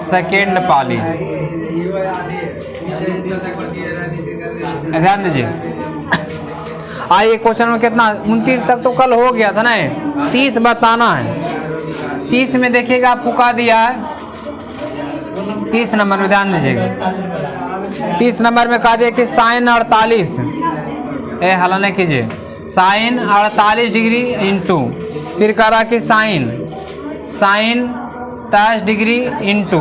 Second पाली। ध्यान दीजिए। आइए क्वेश्चन में कितना 29 तक तो कल हो गया था ना, 30 बताना है। 30 में देखिएगा आपको क्या दिया है, 30 नंबर में ध्यान दीजिएगा। 30 नंबर में कहा दिया कि साइन 48 हल नहीं कीजिए, साइन 48 डिग्री इंटू, फिर कह रहा कि साइन 23 डिग्री इंटू,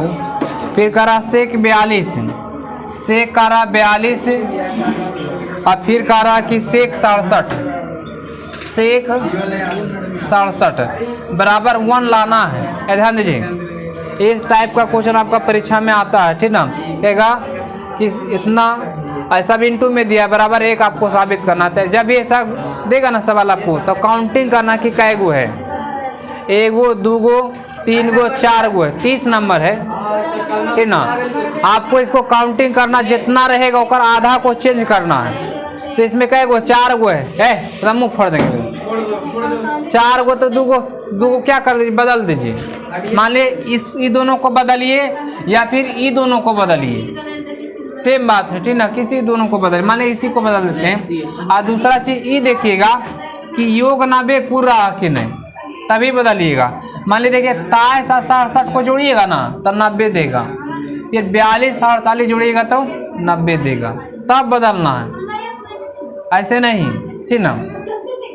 फिर कह रहा सेक 42, सेक कह रहा 42, और फिर कह रहा कि सेक 67, सेक 67 बराबर 1 लाना है। ध्यान दीजिए, इस टाइप का क्वेश्चन आपका परीक्षा में आता है, ठीक ना। कहेगा कि इतना ऐसा भी इंटू में दिया बराबर 1 आपको साबित करना था। जब ये ऐसा देगा ना सवाल आपको, तो काउंटिंग करना कि कै गो है, 1 गो 2 गो 3 गो 4 गो है, 30 नंबर है, ठीक ना। आपको इसको काउंटिंग करना, जितना रहेगा उसका आधा को चेंज करना है। तो इसमें कै गो 4 गो है, तो मुँह फोड़ देंगे। 4 गो तो 2 गो क्या कर दीजिए, बदल दीजिए। मान ली ई दोनों को बदलिए या फिर ई दोनों को बदलिए, सेम बात है, ठीक ना। किसी दोनों को बदल, मान ली इसी को बदल देते हैं। और दूसरा चीज ई देखिएगा कि योग 90 पूरा कि नहीं, तभी बदलिएगा। मान ली देखिए 67 को जोड़िएगा ना तो 90 देगा, फिर 42 और 48 जोड़िएगा तो 90 देगा, तब बदलना है, ऐसे नहीं, ठीक ना।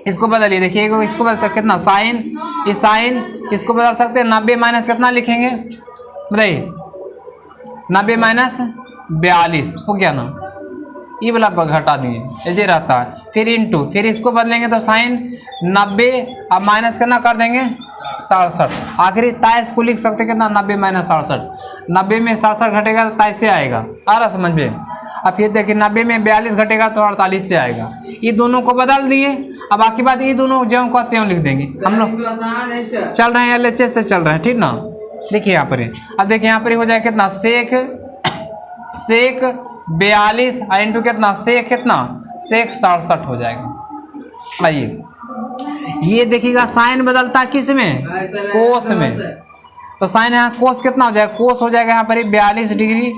इसको बदलिए, देखिए इसको बदल कितना साइन, इस साइन इसको बदल सकते हैं। 90 माइनस कितना लिखेंगे बताइए, 90 माइनस 42 हो गया ना, ये वाला घटा दिए, ऐसे रहता है। फिर इंटू, फिर इसको बदलेंगे तो साइन 90 अब माइनस कितना कर देंगे 67, आखिरी 23 को लिख सकते कितना 90 माइनस 67, 90 में 67 घटेगा तो 23 से आएगा, आ रहा समझ में। अब फिर देखिए 90 में 42 घटेगा तो 48 से आएगा। ये दोनों को बदल दिए, अब बाकी बात ये दोनों जो कहते हैं लिख देंगे। हम लोग चल रहे हैं LHS से चल रहे हैं, ठीक ना। देखिए यहाँ पर, अब देखिए यहाँ पर हो जाएगा कितना सेक 42 इंटू कितना सेक कितना सेक 67 हो जाएगा। आइए ये देखिएगा साइन बदलता किस में, कोस में, तो साइन यहाँ कोस कितना हो जाएगा, कोस हो जाएगा यहाँ पर 42 डिग्री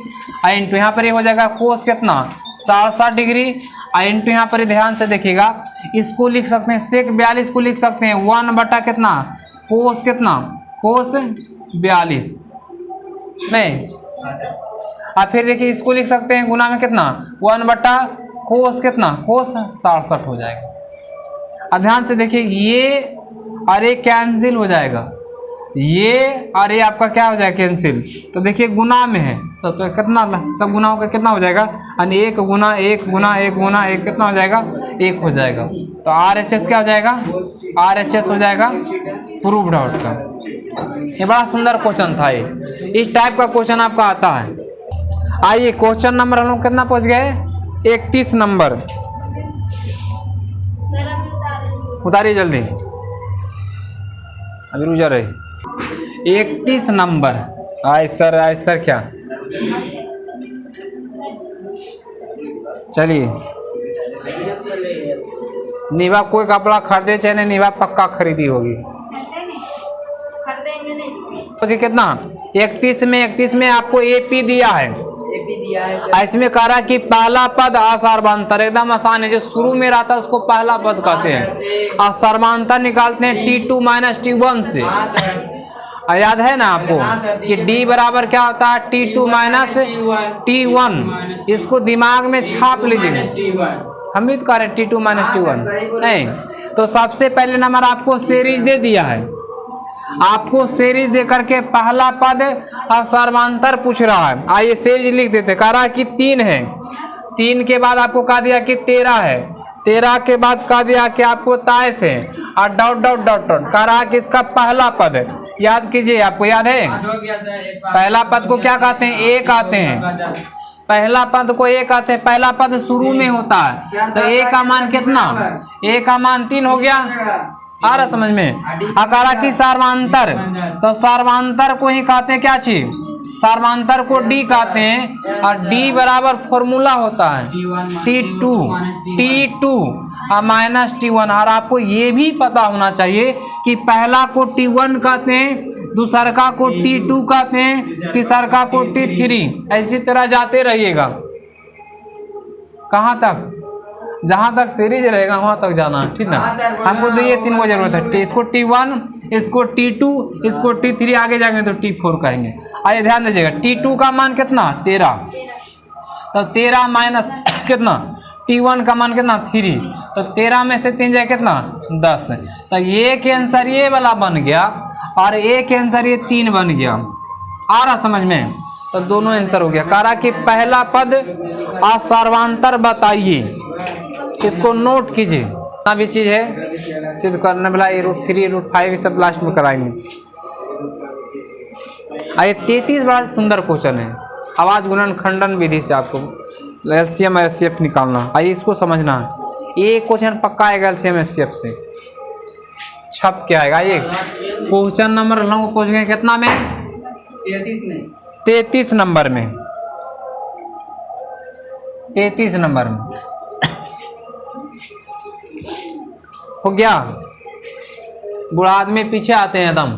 इंटू यहाँ पर हो जाएगा कोस कितना 67 डिग्री इंटू यहाँ पर ध्यान से देखिएगा, इसको लिख सकते हैं सेक 42 को लिख सकते हैं 1 बटा कितना कोस कितना कोस 42 नहीं, और फिर देखिए इसको लिख सकते हैं गुना में कितना 1 बटा कोस कितना कोस 67 हो जाएगा। अब ध्यान से देखिए ये अरे कैंसिल हो जाएगा, ये और ये आपका क्या हो जाएगा कैंसिल, तो देखिए गुना में है सब, तो कितना सब गुना होकर कितना हो जाएगा, यानी 1 गुना 1 गुना 1 गुना 1 कितना हो जाएगा 1 हो जाएगा। तो RHS क्या हो जाएगा, RHS हो जाएगा प्रूव्ड आउटकम। ये बड़ा सुंदर क्वेश्चन था, ये इस टाइप का क्वेश्चन आपका आता है। आइए क्वेश्चन नंबर हम लोग कितना पहुंच गए 31 नंबर, उतारिए जल्दी, अभी रुक जा रही। 31 नंबर आए सर क्या, चलिए निभा कोई कपड़ा खरीदे चाहे नहीं, निभा पक्का खरीदी होगी। तो कितना 31 में आपको AP दिया है, इसमें कह रहा कि पहला पद असर्वांतर, एकदम आसान है, जो शुरू में रहता है उसको पहला पद कहते हैं। असर्वांतर निकालते हैं T2 माइनस T1 से, याद है ना आपको कि D बराबर क्या होता है T2 माइनस T1, इसको दिमाग में छाप लीजिए। हम भी तो कह रहे हैं T2 माइनस T1 नहीं, तो सबसे पहले नंबर आपको सीरीज दे दिया है, आपको सीरीज दे करके पहला पद असर्वांतर पूछ रहा है। आइए सीरीज लिख देते, कह रहा है कि 3 है, 3 के बाद आपको कह दिया कि 13 है, 13 के बाद कह दिया कि आपको 23 है, और डॉट डॉट डॉट डॉट कह रहा है कि इसका पहला पद है। याद कीजिए, आपको याद है पहला पद को क्या कहते हैं, एक आते हैं, पहला पद को एक आते हैं, पहला पद शुरू में होता है, तो एक का मान कितना, एक का मान 3 हो गया, आ रहा समझ में। अकारा की सर्वांतर, तो सर्वांतर को ही कहते हैं क्या चीज, सर्वांतर को D कहते हैं, और D बराबर फॉर्मूला होता है T2 माइनस T1। और आपको ये भी पता होना चाहिए कि पहला को T1 कहते हैं, दूसर का को T2 कहते हैं, तीसर का को T3, ऐसी तरह जाते रहिएगा। कहाँ तक? जहाँ तक सीरीज रहेगा वहाँ तक जाना है, ठीक ना। हमको तो ये तीन को जरूरत है, इसको T1, इसको T2, इसको T3, आगे जाएंगे तो T4 कहेंगे। आइए ध्यान दीजिएगा, T2 का मान कितना 13, तो 13 माइनस कितना T1 का मान कितना 3, तो 13 में से 3 जाए कितना 10, तो ये के आंसर ये वाला बन गया और एक आंसर ये 3 बन गया। आ रहा समझ में? तो दोनों आंसर हो गया। कहा कि पहला पद असर्वांतर बताइए, इसको नोट कीजिए। जितना भी चीज है सिद्ध करने वाला ये √3 √5 ये सब लास्ट में कराएंगे। आइए 33 बड़ा सुंदर क्वेश्चन है, आवाज गुणन खंडन विधि से आपको LCM और HCF निकालना। आइए इसको समझना है, ये क्वेश्चन पक्का आएगा LCM HCF से, छप के आएगा। ये क्वेश्चन नंबर हम पहुंच गए कितना में 33 नंबर में, 33 नंबर में हो गया। बूढ़ा आदमी पीछे आते हैं एकदम,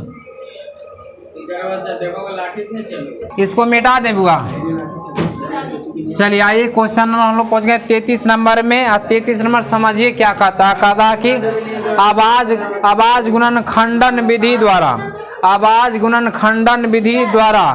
इसको मिटा दे बुआ। चलिए आइए क्वेश्चन नंबर हम लोग पहुंच गए 33 नंबर में। और 33 नंबर समझिए क्या कहता है। कहता कि आवाज गुणन खंडन विधि द्वारा, आवाज गुणन खंडन विधि द्वारा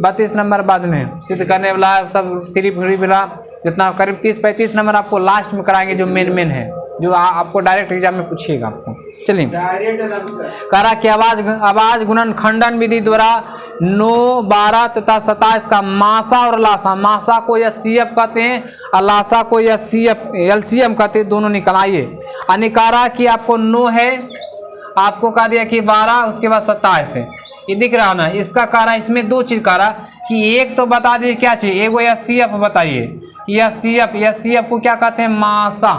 32 नंबर बाद में सिद्ध करने वाला सब 3 वाला जितना करीब 30-35 नंबर आपको लास्ट में कराएंगे, जो मेन है, जो आपको डायरेक्ट एग्जाम में पूछिएगा आपको। चलिए कह रहा कि आवाज गुणन खंडन विधि द्वारा 9, 12 तथा 27 का मासा और लासा, मासा को HCF कहते हैं और लासा को LCM कहते हैं, दोनों निकलाइए। यानी कह रहा कि आपको 9 है, आपको कह दिया कि 12, उसके बाद 27 है, ये दिख रहा ना। इसका कह रहा इसमें 2 चीज कह रहा कि एक तो बता दीजिए क्या चाहिए, एक वो HCF बताइए कि HCF को क्या कहते हैं मासा,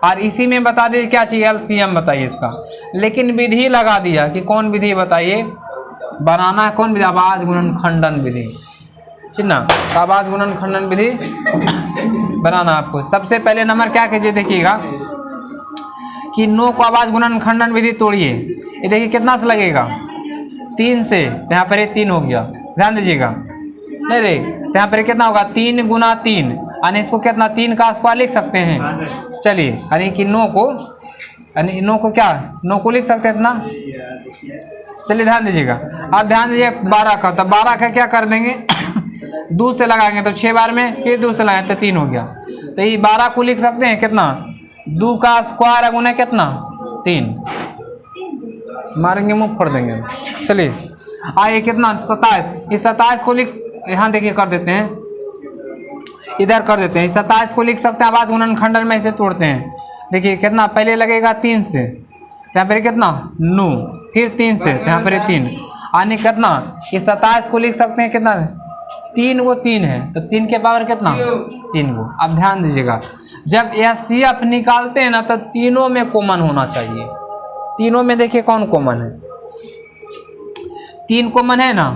और इसी में बता दीजिए क्या चाहिए LCM बताइए इसका। लेकिन विधि लगा दिया कि कौन विधि बताइए, बनाना है कौन विधि, आवाज गुणन खंडन विधि, ठीक ना। तो आवाज गुणन खंडन विधि बनाना आपको। सबसे पहले नंबर क्या कीजिए देखिएगा कि 9 को आवाज गुणन खंडन विधि तोड़िए। ये देखिए कितना से लगेगा 3 से, यहाँ पर ये 3 हो गया, ध्यान दीजिएगा। नहीं रे, यहाँ पर कितना होगा 3 × 3, यानी इसको कितना 3 का स्क्वायर लिख सकते हैं। चलिए यानी कि 9 को क्या 9 को लिख सकते हैं इतना। चलिए ध्यान दीजिएगा, अब ध्यान दीजिए 12 का, तो 12 का क्या कर देंगे 2 से लगाएंगे तो 6 बार में, फिर 2 से लगाएंगे तो 3 हो गया। तो ये 12 को लिख सकते हैं कितना 2 का स्क्वायर गुना कितना 3, मारेंगे मुंह फोड़ देंगे। चलिए आइए कितना 27, इस 27 को लिख, यहाँ देखिए कर देते हैं, इधर कर देते हैं। 27 को लिख सकते हैं आवाज गुणन खंडन में, इसे तोड़ते हैं। देखिए कितना पहले लगेगा 3 से, यहाँ पर कितना 9, फिर 3 से, यहाँ पर 3, यानी कितना ये 27 को लिख सकते हैं कितना 3 वो 3 है, तो 3 के पावर कितना 3 को। अब ध्यान दीजिएगा जब HCF निकालते हैं ना तो तीनों में कॉमन होना चाहिए। तीनों में देखिए कौन कॉमन है, 3 कॉमन है ना,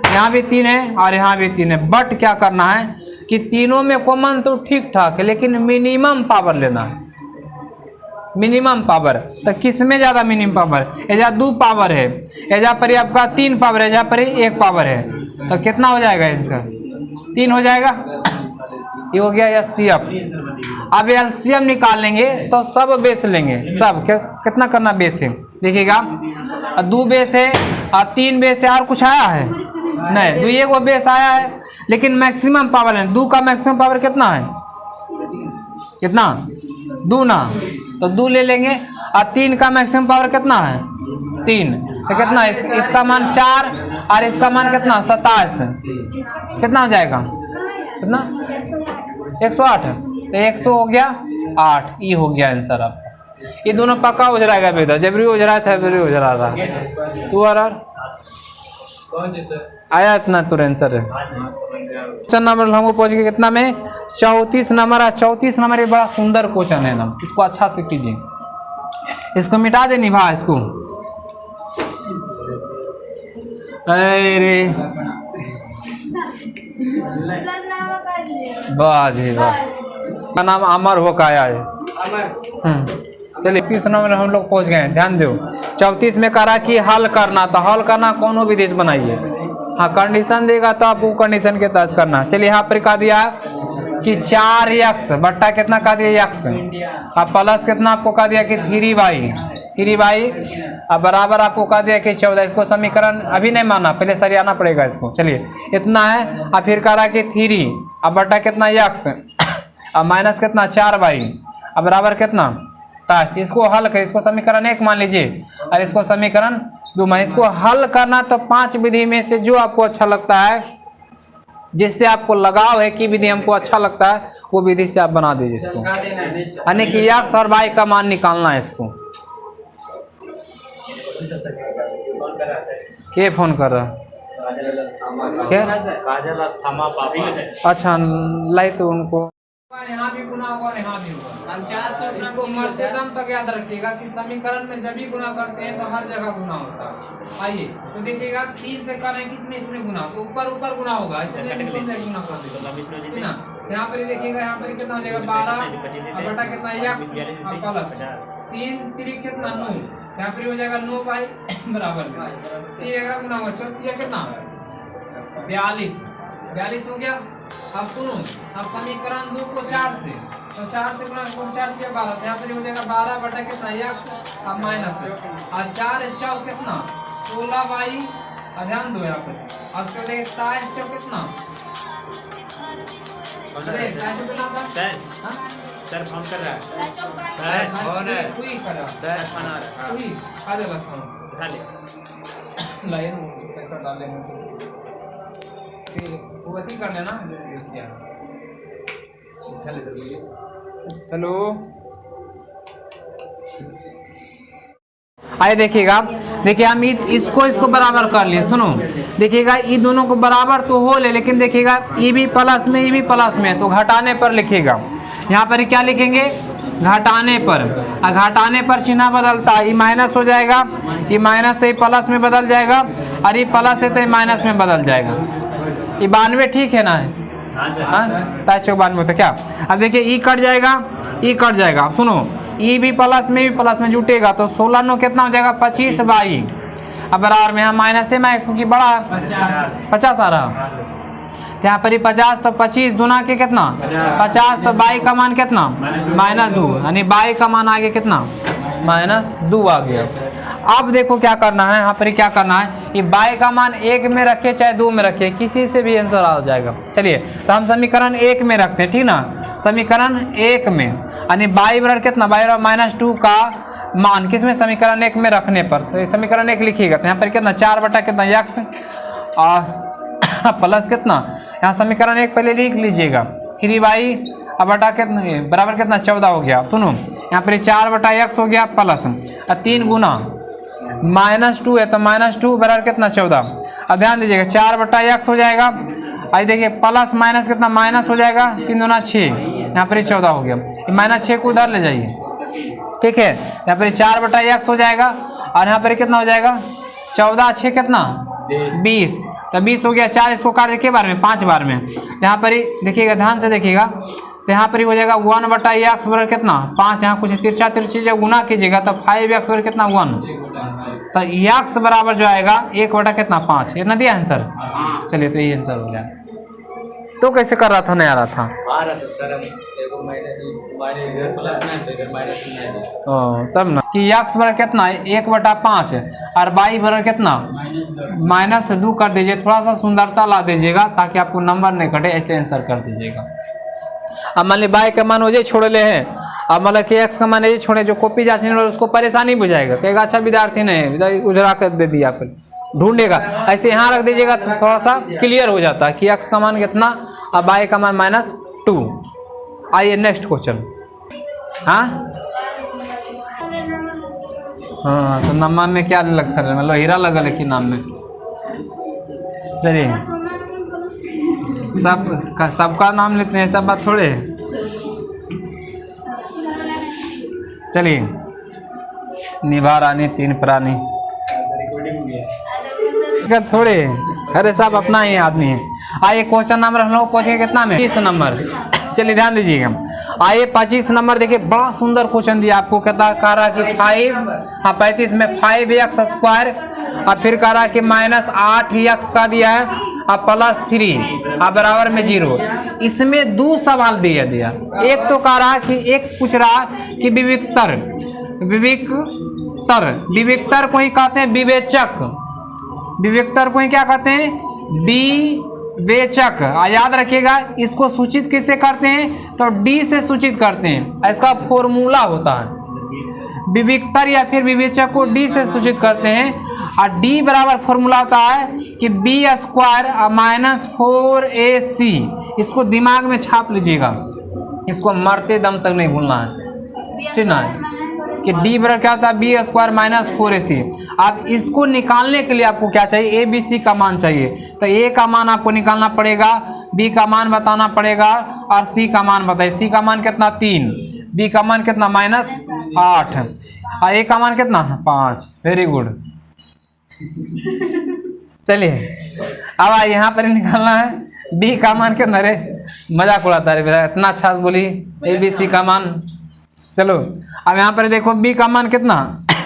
यहाँ भी 3 है और यहाँ भी 3 है। बट क्या करना है कि तीनों में कॉमन तो ठीक ठाक है, लेकिन मिनिमम पावर लेना है, मिनिमम पावर। तो किस में ज़्यादा मिनिमम पावर, एजा 2 पावर है, एजा पर आपका 3 पावर है, एजा पर 1 पावर है, तो कितना हो जाएगा इसका 3 हो जाएगा। ये हो गया HCF। अब LCM निकालेंगे तो सब बेस लेंगे, सब कितना करना बेस है देखिएगा, 2 बेस है और 3 बेस है, और कुछ आया है नहीं, 2 एक वो बेस आया है, लेकिन मैक्सिमम पावर है 2 का मैक्सिमम पावर कितना है, कितना 2 ना, तो 2 ले लेंगे। और 3 का मैक्सिमम पावर कितना है 3, तो कितना इसका मान 4 और इसका मान कितना 27, कितना हो जाएगा कितना 108, तो 100 हो गया 8, ये हो गया आंसर आपका। ये दोनों पक्का हो जाएगा बेटा, जबरी हो रहा था जबरी हो रहा था। तू आया इतना तो आंसर है। क्वेश्चन नंबर हमको पहुंच गए कितना में 34 नंबर है। 34 नंबर ये बड़ा सुंदर क्वेश्चन है ना, इसको अच्छा से कीजिए, इसको मिटा दे निभा इसको। अरे वाह जी वाह, का नाम अमर हो का आया है। चलिए 34 नंबर हम लोग पहुंच गए, ध्यान दो। 34 में कह रहा कि हल करना, तो हल करना कौन विधि से बनाइए। हाँ, कंडीशन देगा तो आप वो कंडीशन के तहत करना। चलिए यहाँ पर कह दिया कि 4x बट्टा कितना कह दिया x, अब प्लस कितना आपको कह दिया कि 3y अब बराबर आपको कह दिया कि 14। इसको समीकरण अभी नहीं माना, पहले सरियाना पड़ेगा इसको। चलिए इतना है, अब फिर कह रहा कि 3 अब बट्टा कितना x अब माइनस कितना 4y अब बराबर कितना 5। इसको हल कर, इसको समीकरण 1 मान लीजिए और इसको समीकरण 2 मान। इसको हल करना तो 5 विधि में से जो आपको अच्छा लगता है, जिससे आपको लगाव है कि विधि हमको अच्छा लगता है, वो विधि से आप बना दीजिए इसको। यानी कि x और y का मान निकालना है इसको। के फोन कर रहा क्या? अच्छा लाई तो उनको यहाँ भी गुना होगा और यहाँ भी होगा। इसको मर्देदम तक याद रखिएगा कि समीकरण में जब भी गुना करते हैं तो हर जगह गुना होता है। आइए तो देखिएगा 3 से करें किसमें, इसमें गुना तो ऊपर ऊपर गुना होगा, इसलिए नीचे से गुना कर देंगे ना। यहाँ पर देखिएगा, यहाँ पर कितना हो जाएगा 12 बटा कितना x प्लस 3 3 कितना 9, यहाँ पर हो जाएगा 9y बराबर में 3 गुना होगा 4 कितना 42 हो गया। अब सुनो, अब समीकरण 2 को 4 से, तो 4 से गुणा 4 किया 12, यहाँ पर हो जाएगा 12 बटा कितना x अब माइनस और 4 चौक कितना 16y। ध्यान दो यहाँ पर, अब उसके बाद 27 चौक कितना सर फोन कर रहा है पैसा डाल लेना वो अथी कर लेना। हेलो आइए देखिएगा, देखिए हम इसको बराबर कर लिए। सुनो देखिएगा, ये दोनों को बराबर तो हो ले, लेकिन देखिएगा ये भी प्लस में, ये भी प्लस में, तो घटाने पर लिखिएगा। यहाँ पर क्या लिखेंगे घटाने पर, घटाने पर चिन्ह बदलता है, ये माइनस हो जाएगा, ये माइनस तो ये प्लस में बदल जाएगा और ये प्लस है तो ये माइनस में बदल जाएगा। ये 92 ठीक है ना? हाँ 92 तो क्या, अब देखिए ई कट जाएगा, ई कट जाएगा। सुनो ई भी प्लस में जुटेगा तो 16 9 कितना हो जाएगा 25y अब बराबर में यहाँ माइनस है मैं क्योंकि बड़ा 50 आ रहा, यहाँ पर ही 50 तो 25 दूना के कितना 50, तो बाई का मान कितना -2, यानी बाई का मान आगे कितना -2 आ गया। अब देखो क्या करना है, यहाँ पर क्या करना है, ये बाई का मान 1 में रखे चाहे 2 में रखे, किसी से भी आंसर आ जाएगा। चलिए तो हम समीकरण 1 में रखते हैं, ठीक ना। समीकरण 1 में यानी बाई बराबर कितना, बाई बराबर -2 का मान किस में समीकरण 1 में रखने पर, तो समीकरण 1 लिखिएगा तो यहाँ पर कितना 4 बटा कितना x और प्लस कितना, यहाँ समीकरण 1 पहले लिख लीजिएगा 3y अब बटा कितना बराबर कितना 14 हो गया। सुनो यहाँ पर 4 बटा x हो गया प्लस 3 गुना -2 है तो -2 बराबर कितना 14। अब ध्यान दीजिएगा 4 बटा x हो जाएगा, आई देखिए प्लस माइनस कितना माइनस हो जाएगा, 3 दूना 6, यहाँ पर 14 हो गया। -6 को उधर ले जाइए, ठीक है। यहाँ पर 4 बटा x हो जाएगा और यहाँ पर कितना हो जाएगा 14 6 कितना 20, तो 20 हो गया। 4 इसको काट देखिए बार में 5 बार में, यहाँ पर देखिएगा ध्यान से देखिएगा, तो यहाँ पर हो जाएगा 1 बटा x बराबर कितना 5, यहाँ कुछ तिरछा जब गुना कीजिएगा तो 5x बराबर कितना 1, तो x बराबर जो आएगा 1 बटा कितना 5, इतना दिया आंसर। चलिए तो ये आंसर हो गया। तो कैसे कर रहा था, नहीं आ रहा था तब ना कि x बराबर कितना 1 बटा 5 और y बराबर कितना -2 कर दीजिए, थोड़ा सा सुंदरता ला दीजिएगा ताकि आपको नंबर नहीं कटे, ऐसे आंसर कर दीजिएगा। अब मान ली y का मान हो जाए छोड़ ले हैं, अब मतलब कि x का मान है छोड़े, जो कॉपी जांचने वाला उसको परेशानी बुझाएगा, कहेगा अच्छा विद्यार्थी नहीं उजरा कर दे दिया पर ढूंढेगा, ऐसे यहाँ रख दीजिएगा तो थोड़ा सा क्लियर हो जाता है कि x का मान कितना और y का मान -2। आइए नेक्स्ट क्वेश्चन। हाँ हाँ तो नाम में क्या लग रहा है, मतलब हीरा लगल है कि नाम में, चलिए सबका नाम लेते हैं, सब बात थोड़े। चलिए निभा रानी 3 प्राणी थोड़े, अरे सब अपना ही आदमी है। आइए क्वेश्चन नंबर हम लोग पहुँचे कितना में 30 नंबर। चलिए ध्यान दीजिएगा, आइए 25 नंबर देखिए, बड़ा सुंदर क्वेश्चन दिया आपको, कहता कह रहा कि 35 में 5x स्क्वायर, और फिर कह रहा कि -8x का दिया है, अब +3 अब बराबर में 0। इसमें दो सवाल दिया एक तो कह रहा कि एक पूछ रहा कि विविक्तर को ही कहते हैं विवेचक, विविक्तर को ही क्या कहते हैं विवेचक। याद रखिएगा, इसको सूचित किससे करते हैं तो डी से सूचित करते हैं, इसका फॉर्मूला होता है। विविक्तर या फिर विवेचक को डी से सूचित करते हैं, और डी बराबर फॉर्मूला होता है कि बी स्क्वायर -4ac। इसको दिमाग में छाप लीजिएगा, इसको मरते दम तक नहीं भूलना है, ठीक ना, कि डी बराबर क्या होता है बी स्क्वायर -4ac। अब इसको निकालने के लिए आपको क्या चाहिए, ए बी सी का मान चाहिए। तो ए का मान आपको निकालना पड़ेगा, बी का मान बताना पड़ेगा, और सी का मान बताइए। सी का मान कितना 3, बी का मान कितना -8, और ए का मान कितना 5। Very good. चलिए अब यहाँ पर निकालना है बी का मान कितना, रे मजाक उड़ाता है बेटा, इतना अच्छा बोली ए बी सी का मान। चलो अब यहाँ पर देखो बी का मान कितना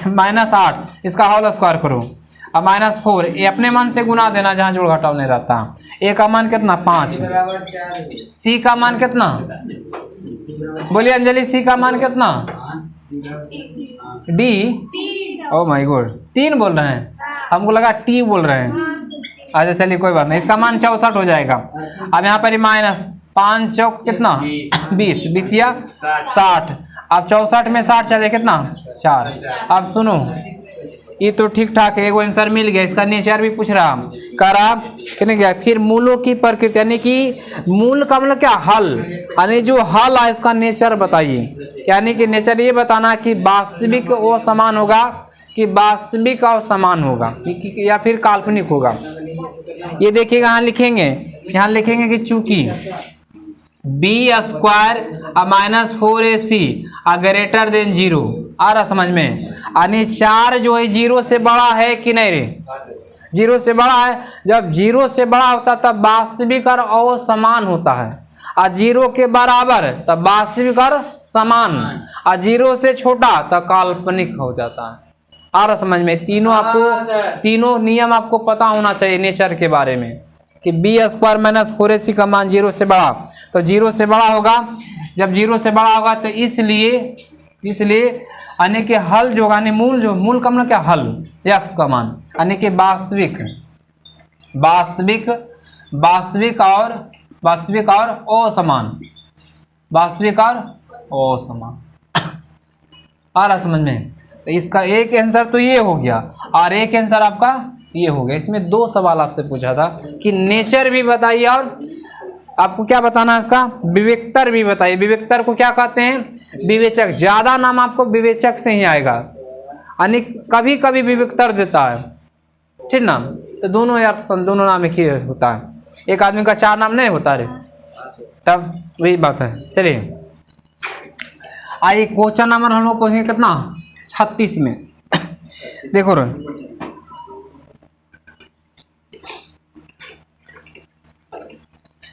-8, इसका होल स्क्वायर करो, अब -4, ये अपने मान से गुना देना जहाँ जोड़ घटाव नहीं रहता। ए का मान कितना 5, सी का मान कितना, बोलिए अंजलि, सी का मान कितना, डी, ओ माय गॉड 3 बोल रहे हैं, हमको लगा टी बोल रहे हैं। अच्छा चलिए कोई बात नहीं, इसका मान 64 हो जाएगा। अब यहाँ पर -5 चौक कितना 20, 60, अब 64 में 60 चले कितना 4। अब सुनो, ये तो ठीक ठाक है, एगो आंसर मिल गया। इसका नेचर भी पूछ रहा, कह रहा कितने गया, फिर मूलों की प्रकृति, यानी कि मूल का मतलब क्या, हल, यानी जो हल है इसका नेचर बताइए। यानी कि नेचर ये बताना कि वास्तविक वो समान होगा, कि वास्तविक और समान होगा, या फिर काल्पनिक होगा। ये देखिएगा, यहाँ लिखेंगे कि चूंकि B square -4ac greater than 0, आ रहा समझ में, यानी 4 जो है 0 से बड़ा है कि नहीं रे, 0 से बड़ा है। जब 0 से बड़ा होता तब वास्तविक और असमान होता है, और 0 के बराबर तब वास्तविक और समान, और 0 से छोटा तब काल्पनिक हो जाता है। आ रहा समझ में, तीनों नियम आपको पता होना चाहिए नेचर के बारे में, कि बी स्क्वायर -4ac का मान 0 से बड़ा, तो 0 से बड़ा होगा। जब 0 से बड़ा होगा तो इसलिए यानी कि हल जो यानी मूल का मतलब क्या, हल x का मान, यानी कि वास्तविक और असमान, आ रहा समझ में। तो इसका एक आंसर तो ये हो गया, और एक आंसर आपका ये हो गया। इसमें 2 सवाल आपसे पूछा था कि नेचर भी बताइए, और आपको क्या बताना है इसका, विवेक्तर भी बताइए। विवेक्तर को क्या कहते हैं, विवेचक। ज्यादा नाम आपको विवेचक से ही आएगा, यानी कभी कभी विवेक्तर देता है, ठीक ना। तो दोनों नाम एक ही होता है, एक आदमी का 4 नाम नहीं होता रे, तब वही बात है। चलिए आइए क्वेश्चन नंबर हम लोग पहुंचेंगे कितना 36 में। देखो रे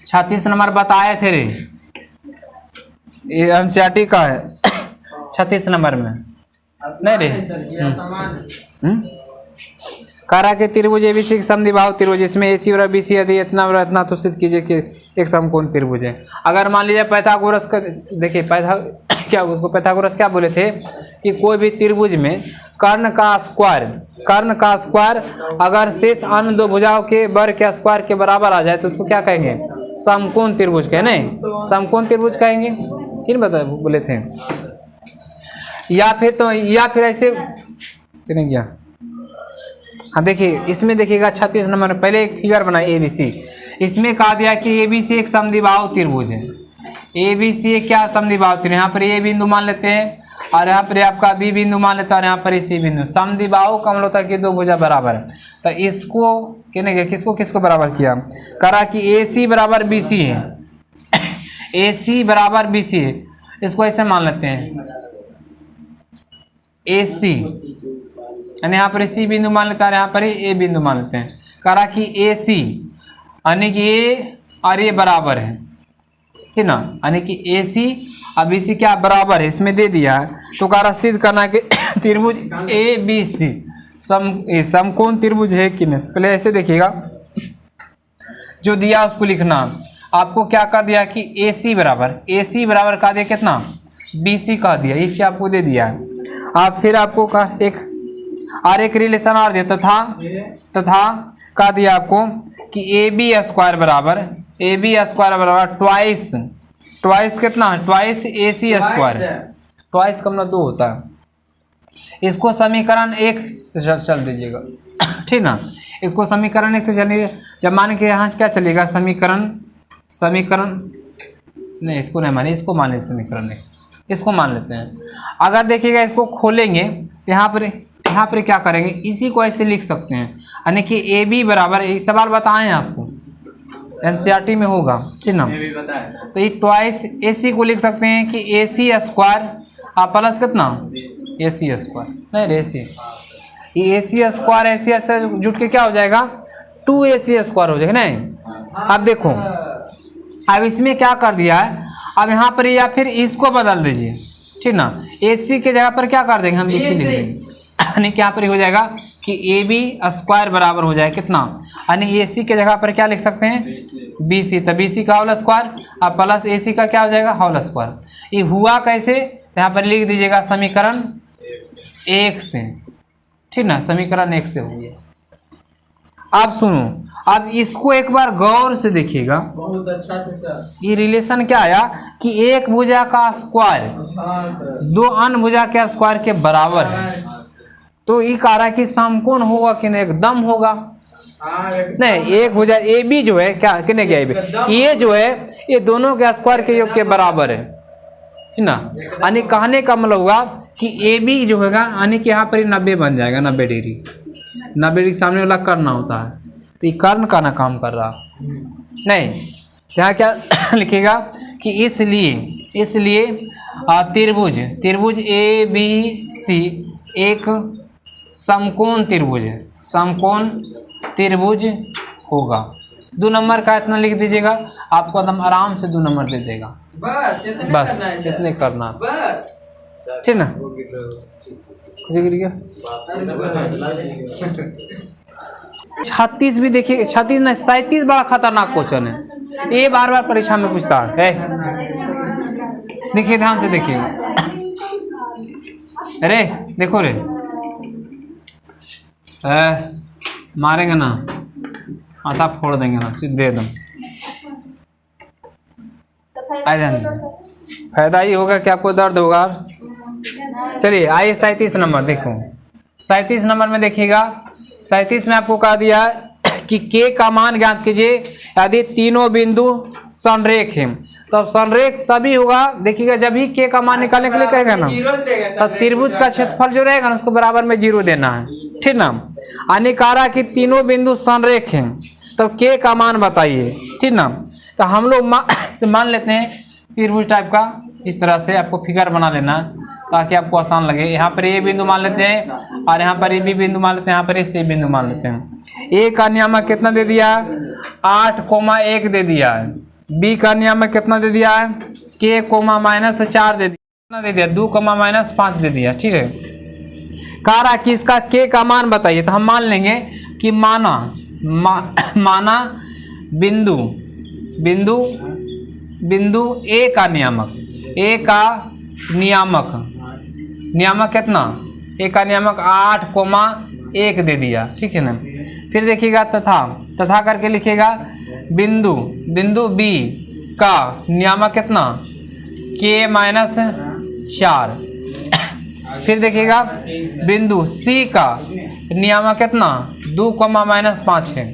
36 नंबर बताए थे रे, ये एनसीईआरटी का है 36 नंबर में, नहीं रे कारा के त्रिभुज एबीसी समद्विबाहु त्रिभुज, इसमें एसी और बीसी यदि इतना तो सिद्ध कीजिए कि एक समकोण त्रिभुज है। अगर मान लीजिए पाइथागोरस का, देखिए पाइथागोरस क्या बोले थे कि कोई भी त्रिभुज में कर्ण का स्क्वायर अगर शेष अन्य 2 भुजाओं के वर्ग के स्क्वायर के बराबर आ जाए तो उसको क्या कहेंगे, समकोण त्रिभुज कहें, नहीं समकोण त्रिभुज कहेंगे। किन बोले थे, या फिर ऐसे नहीं गया। हाँ देखिए इसमें देखिएगा 36 नंबर में पहले एक फिगर बनाए ABC, इसमें कहा दिया कि ABC एक समद्विबाहु त्रिभुज है। ABC एक क्या समद्विबाहु त्रिभुज, यहाँ पर A बिंदु मान लेते हैं और यहाँ पर आपका B बिंदु मान लेता है और यहाँ पर C बिंदु। समद्विबाहु का मतलब होता है कि 2 भुजा बराबर है, तो इसको कहने गया किसको बराबर किया, करा कि AC बराबर BC है, AC बराबर BC है, इसको ऐसे मान लेते हैं AC, यानी यहाँ पर C बिंदु मान लेता है, यहाँ पर A बिंदु मान लेते हैं। करा कि AC यानी कि A और A बराबर है, ठीक ना, यानी कि AC अब BC क्या बराबर है, इसमें दे दिया है तो कार्य सिद्ध करना है कि त्रिभुज ABC समकोण त्रिभुज है कि नहीं। पहले ऐसे देखिएगा, जो दिया उसको लिखना। आपको क्या कर दिया कि AC बराबर का दिया कितना, BC का दिया, ये चीज आपको दे दिया है। आप फिर आपको का एक रिलेशन और दिया तथा का दिया आपको कि AB स्क्वायर बराबर ट्वाइस कितना, ट्वाइस AC स्क्वायर, ट्वाइस का मतलब 2 होता है। इसको समीकरण 1 से चल दीजिएगा, ठीक ना। इसको समीकरण 1 से चलिए, जब मान के यहाँ क्या चलेगा, समीकरण नहीं, इसको नहीं मानिए, इसको मान लीजिए समीकरण 1, इसको मान लेते हैं। अगर देखिएगा इसको खोलेंगे तो यहाँ पर क्या करेंगे, इसी को ऐसे लिख सकते हैं, यानी कि AB बराबर, ये सवाल बताएं आपको NCERT में होगा, ठीक ना। तो ये ट्वाइस AC को लिख सकते हैं कि AC स्क्वायर आप प्लस कितना AC स्क्वायर, नहीं रे AC, ये AC स्क्वायर से जुट के क्या हो जाएगा, 2AC स्क्वायर हो जाएगा। नहीं, अब देखो, अब इसमें क्या कर दिया है, अब यहाँ पर या फिर इसको बदल दीजिए, ठीक ना। AC के जगह पर क्या कर देंगे हम, BC लिख देंगे, यानी क्या पर हो जाएगा कि AB स्क्वायर बराबर हो जाए कितना, यानी AC के जगह पर क्या लिख सकते हैं, BC, तो BC का होल स्क्वायर अब प्लस AC का क्या हो जाएगा, होल स्क्वायर। ये हुआ कैसे, यहाँ पर लिख दीजिएगा समीकरण 1 से, ठीक ना, समीकरण 1 से हो गया। आप सुनो, अब इसको एक बार गौर से देखिएगा, बहुत अच्छा से सर। ये रिलेशन क्या आया कि एक भुजा का स्क्वायर दो अन्य भुजा के स्क्वायर के बराबर है, तो ये कह रहा है कि समकोण होगा कि नहीं, एकदम होगा। नहीं, एक भुजा AB जो है क्या कितने क्या AB, ये जो है ये दोनों के स्क्वायर के योग के बराबर है ना। यानी कहने का मतलब होगा कि AB जो होगा, यानी कि यहाँ पर 90 बन जाएगा, 90 डिग्री, 90 डिग्री सामने वाला कर्ण होता है, तो ये कर्ण का ना काम कर रहा नहीं। यहाँ क्या लिखेगा कि इसलिए त्रिभुज ABC एक समकोण त्रिभुज होगा। 2 नंबर का इतना लिख दीजिएगा, आपको एकदम आराम से 2 नंबर दे देगा। बस इतने करना, बस, ठीक ना। 36 भी देखिए, 36 नहीं 37 बड़ा खतरनाक क्वेश्चन है, ये बार परीक्षा में पूछता है। देखिए ध्यान से देखिए, अरे देखो रे, मारेंगे ना, माथा फोड़ देंगे ना, दे दम। फायदा ही होगा कि आपको दर्द होगा। चलिए आइए 37 नंबर देखो, 37 नंबर में देखिएगा, 37 में आपको कहा दिया कि K का मान ज्ञात कीजिए यदि तीनों बिंदु संरेख हैं। तो संरेख तभी होगा, देखिएगा जब ही K का मान निकालने के लिए कहेगा ना, तो त्रिभुज का क्षेत्रफल जो रहेगा ना उसको बराबर में 0 देना है, ठीक ना। अनिकारा की तीनों बिंदु संरेख हैं, तो K का मान बताइए, ठीक ना। तो हम लोग मान लेते हैं त्रिभुज टाइप का, इस तरह से आपको फिगर बना लेना ताकि आपको आसान लगे। यहाँ पर A बिंदु मान लेते हैं और यहाँ पर B बिंदु मान लेते हैं, यहाँ पर C बिंदु मान लेते हैं। A का नियामक कितना दे दिया है, 8,1 दे दिया है। B का नियामक कितना दे दिया है, K, -4 दे दिया, कितना दे दिया, 2, -5 दे दिया, ठीक है। कह रहा कि इसका K का मान बताइए, तो हम मान लेंगे कि माना बिंदु A का नियामक कितना, A का नियामक 8,1 दे दिया, ठीक है ना। फिर देखिएगा तथा करके लिखिएगा बिंदु B का नियामक कितना, K -4। फिर देखिएगा बिंदु C का नियामक कितना, 2, -5 है।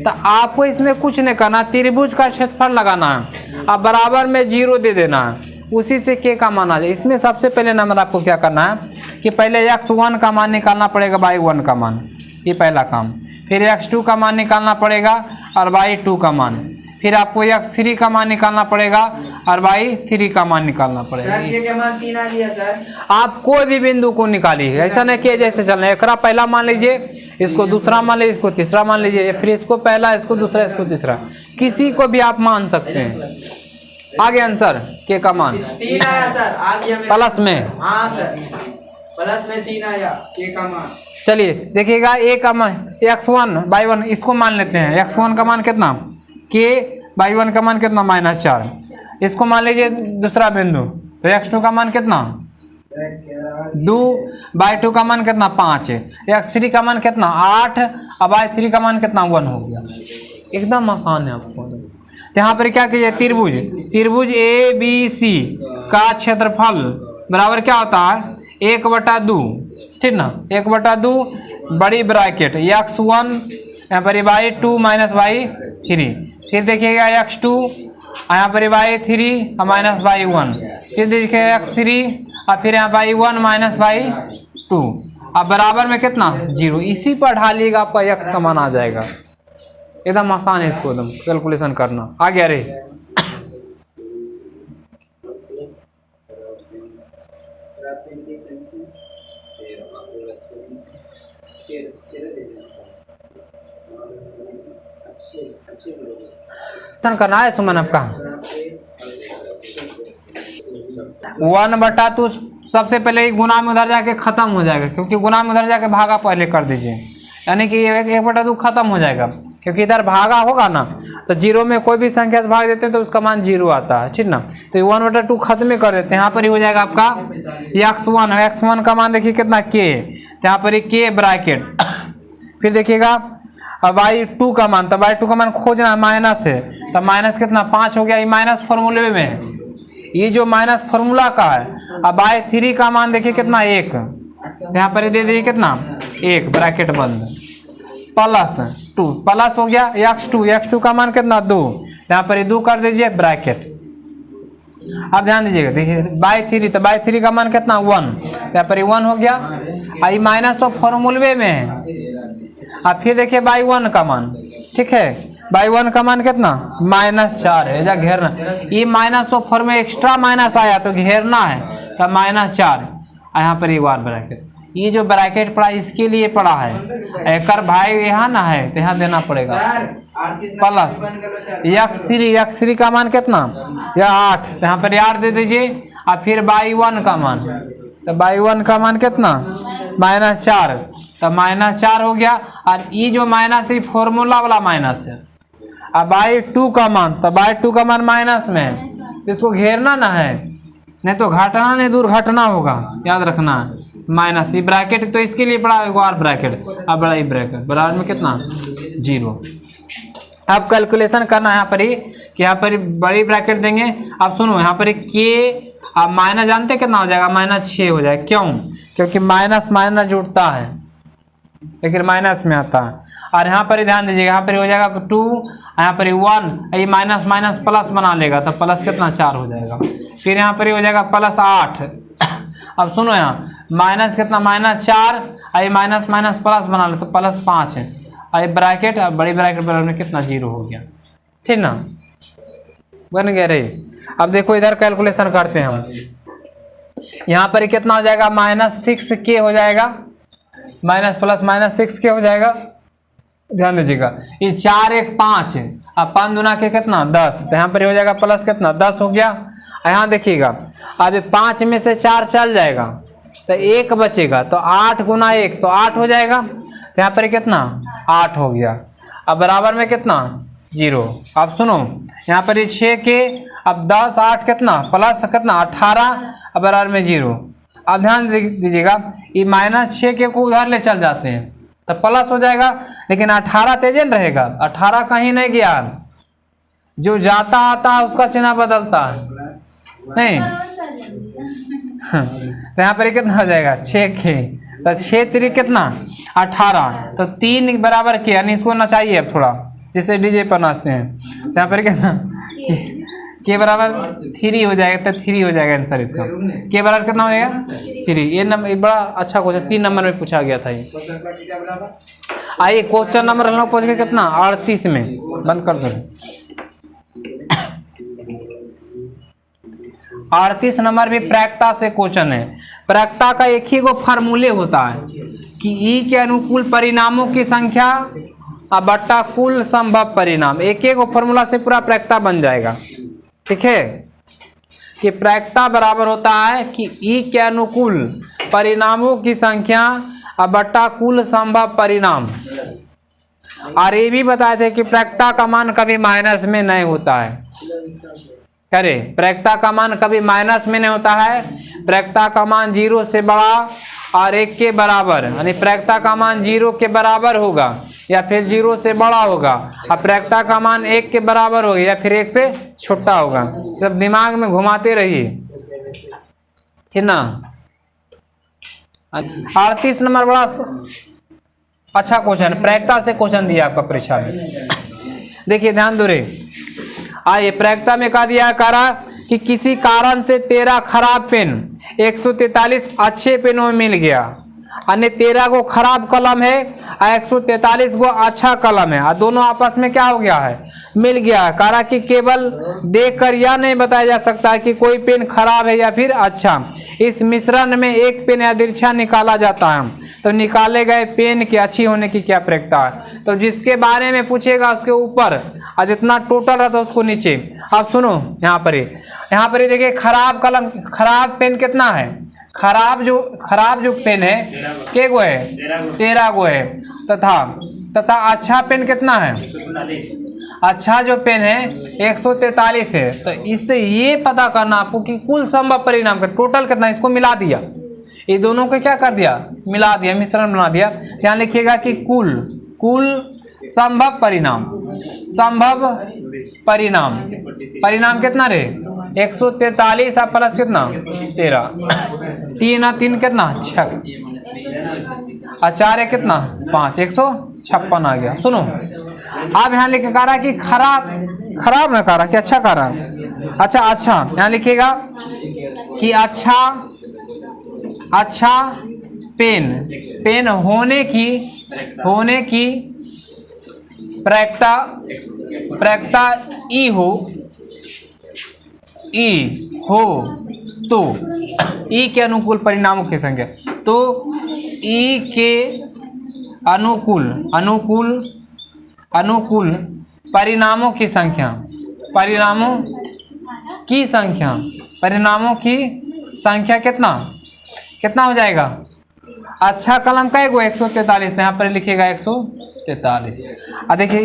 तो आपको इसमें कुछ नहीं करना, त्रिभुज का क्षेत्रफल लगाना है, अब बराबर में 0 दे देना है, उसी से K का मान आ जाए। इसमें सबसे पहले नंबर आपको क्या करना है कि पहले x1 का मान निकालना पड़ेगा, y1 का मान, ये पहला काम। फिर x2 का मान निकालना पड़ेगा और y2 का मान। फिर आपको x3 का मान निकालना पड़ेगा और y3 का मान निकालना पड़ेगा। सर ये मान 3 आ गया सर। आप कोई भी बिंदु को निकालिए, ऐसा नहीं कि जैसे चलना है, एकरा पहला मान लीजिए, इसको दूसरा मान लीजिए, इसको तीसरा मान लीजिए, फिर इसको पहला, इसको दूसरा, इसको तीसरा, किसी को भी आप मान सकते हैं। आ गया आंसर के का मान 3 आया सर, आ गया मेरा। प्लस में। हाँ सर, प्लस में 3 आया के का मान। चलिए देखिएगा ए का मान x1/1 इसको मान लेते हैं। x1 का मान कितना, k/1 का मान कितना -4। इसको मान लीजिए दूसरा बिंदु, तो x2 का मान कितना 2/2 का मान कितना 5, x3 का मान कितना 8, अब y3 का मान कितना 1 हो गया। एकदम आसान है आपको। तो यहाँ पर क्या कीजिए, त्रिभुज ABC का क्षेत्रफल बराबर क्या होता है 1/2, ठीक ना, 1/2 बड़ी ब्रैकेट x1 यहाँ पर y2 - y3, फिर देखिएगा x2 यहाँ पर y3 - y1, फिर देखिए x3 और फिर यहाँ y1 - y2, अब बराबर में कितना 0। इसी पर ढालिएगा आपका x का मान आ जाएगा। एकदम आसान है इसको एकदम कैलकुलेशन करना। आ गया रे। करना है सुमन आपका 1/2 सबसे पहले गुना में उधर जाके खत्म हो जाएगा, क्योंकि गुना में उधर जाके भागा पहले कर दीजिए, यानी कि 1/2 खत्म हो जाएगा, क्योंकि इधर भागा होगा ना तो 0 में कोई भी संख्या से भाग देते हैं तो उसका मान 0 आता है, ठीक ना। तो 1/2 खत्म ही कर देते हैं। यहाँ पर ही हो जाएगा आपका x1 का मान देखिए कितना k, तो यहाँ पर ही k ब्रैकेट फिर देखिएगा अब y2 का मान, तो y2 का मान खोजना है माइनस है, तो माइनस कितना 5 हो गया, ये माइनस फॉर्मूले में है, ये जो माइनस फॉर्मूला का है। अब y3 का मान देखिए कितना 1, यहाँ पर दे दीजिए कितना 1 ब्रैकेट बंद +2 प्लस हो गया x2 का मान कितना 2, यहाँ पर 2 कर दीजिए ब्रैकेट। अब ध्यान दीजिएगा, देखिए y3, तो y3 का मान कितना 1, यहाँ पर 1 हो गया, आई माइनस तो फॉर्मूले में है। अब फिर देखिए y1 का मान, ठीक है, y1 का मान कितना -4 है, जा घेरना, ये माइनस तो फॉर्म में एक्स्ट्रा माइनस आया तो घेरना है, तो -4 यहाँ पर एक बार ब्रैकेट, ये जो ब्रैकेट पड़ा इसके लिए पड़ा है, एक भाई यहाँ ना है तो यहाँ देना पड़ेगा प्लस x3 का मान कितना या 8, तो यहाँ पर 8 दे दीजिए। और फिर y1 का मान, तो y1 का मान कितना -4, तो -4 हो गया, और ये जो माइनस है फॉर्मूला वाला माइनस है। अब y2 का मान, तो y2 का मान माइनस में है, तो इसको घेरना ना है, नहीं तो घटना नहीं दुर्घटना होगा, याद रखना है। माइनस ये ब्रैकेट तो इसके लिए पड़ा एक और ब्रैकेट, अब बड़ा ही ब्रैकेट बराबर में कितना 0। अब कैलकुलेशन करना है यहाँ पर ही, कि यहाँ पर बड़ी ब्रैकेट देंगे। अब सुनो यहाँ पर के, अब माइनस जानते कितना हो जाएगा -6 हो जाएगा, क्यों, क्योंकि माइनस माइनस जुड़ता है लेकिन माइनस में आता है। और यहाँ पर ध्यान दीजिएगा, यहाँ पर हो जाएगा 2, यहाँ पर 1, ये माइनस माइनस प्लस बना लेगा, तो प्लस कितना 4 हो जाएगा। फिर यहाँ पर हो जाएगा +8। अब सुनो यहाँ माइनस कितना -4, ये माइनस माइनस प्लस बना ले तो +5 है, ये ब्रैकेट बड़ी ब्रैकेट बराबर में कितना 0 हो गया, ठीक ना, बन गया रे। अब देखो इधर कैलकुलेशन करते हैं हम, यहाँ पर कितना हो जाएगा -6k हो जाएगा, माइनस प्लस -6k हो जाएगा। ध्यान दीजिएगा ये 4 1 5 है, अब 5 दूना के कितना 10, तो यहाँ पर हो जाएगा प्लस कितना 10 हो गया। यहाँ देखिएगा अब 5 में से 4 चल जाएगा तो 1 बचेगा, तो 8 गुना 1 तो 8 हो जाएगा, तो यहाँ पर कितना 8 हो गया। अब बराबर में कितना 0। अब सुनो यहाँ पर 6 के, अब 10 8 कितना प्लस कितना 18, अब बराबर में 0। अब ध्यान दीजिएगा ये -6 के को उधर ले चल जाते हैं तो प्लस हो जाएगा, लेकिन 18 तेजन रहेगा, 18 कहीं नहीं गया, जो जाता आता है उसका चिन्ह बदलता है नहीं। तो यहाँ पर कितना हो जाएगा 6 के, तो 6 3 कितना 18, तो 3 बराबर के, यानी इसको ना चाहिए अब थोड़ा जिससे डीजे पर नाचते हैं, तो यहाँ पर कितना के बराबर 3 हो जाएगा, तो 3 हो जाएगा आंसर इसका। के बराबर कितना हो जाएगा 3। ये नंबर बड़ा अच्छा क्वेश्चन 3 नंबर में पूछा गया था ये। आइए क्वेश्चन नंबर हम लोग पहुँच गए कितना 38 में, बंद कर दो। 38 नंबर भी प्रायिकता से क्वेश्चन है। प्रायिकता का एक ही गो फार्मूले होता है कि ई के अनुकूल परिणामों की संख्या बट्टा कुल संभव परिणाम, एक एक गो फार्मूला से पूरा प्रायिकता बन जाएगा, ठीक है। कि प्रायिकता बराबर होता है कि ई के अनुकूल परिणामों की संख्या बट्टा कुल संभव परिणाम। और ये भी बताए थे कि प्रायिकता का मान कभी माइनस में नहीं होता है। करे प्रायिकता का मान कभी माइनस में नहीं होता है। प्रायिकता का मान 0 से बड़ा और 1 के बराबर, यानी प्रायिकता का मान 0 के बराबर होगा या फिर 0 से बड़ा होगा, और प्रायिकता का मान 1 के बराबर होगा या फिर 1 से छोटा होगा। सब दिमाग में घुमाते रहिए, ठीक ना। 38 नंबर बड़ा अच्छा क्वेश्चन, प्रायिकता से क्वेश्चन दिया आपका परीक्षा में। देखिए ध्यान दो रे, आइए प्रायिकता में कहा दिया करा कि किसी कारण से 13 खराब पेन 143 अच्छे पेनों में मिल गया, अन्य 13 को खराब कलम है और 143 को अच्छा कलम है, और दोनों आपस में क्या हो गया है, मिल गया है। कहा कि केवल देखकर यह नहीं बताया जा सकता है कि कोई पेन खराब है या फिर अच्छा। इस मिश्रण में एक पेन यादृच्छा निकाला जाता है, तो निकाले गए पेन की अच्छी होने की क्या प्रायिकता है। तो जिसके बारे में पूछेगा उसके ऊपर और जितना टोटल रहता है उसको नीचे। अब सुनो यहाँ पर ही देखिए खराब कलम, खराब पेन कितना है, खराब जो पेन है के गो है 13 गो है, तथा अच्छा पेन कितना है, अच्छा जो पेन है 143 है। तो इससे ये पता करना आपको कि कुल संभव परिणाम का टोटल कितना, इसको मिला दिया, ये दोनों को क्या कर दिया, मिला दिया, मिश्रण बना दिया। यहाँ लिखिएगा कि कुल संभव परिणाम कितना रे 143 और प्लस कितना 13, 3 और 3 कितना 6, और 4 है कितना 5, 156 आ गया। सुनो अब यहाँ लिखे कह रहा कि खराब ना कह रहा कि अच्छा कह रहा, अच्छा यहाँ लिखिएगा कि अच्छा पेन होने की प्रायिकता ई हो तो ई के अनुकूल परिणामों की संख्या, तो ई के अनुकूल परिणामों की संख्या कितना हो जाएगा। अच्छा कलम का एगो 143, तो यहाँ पर लिखिएगा 143। और देखिए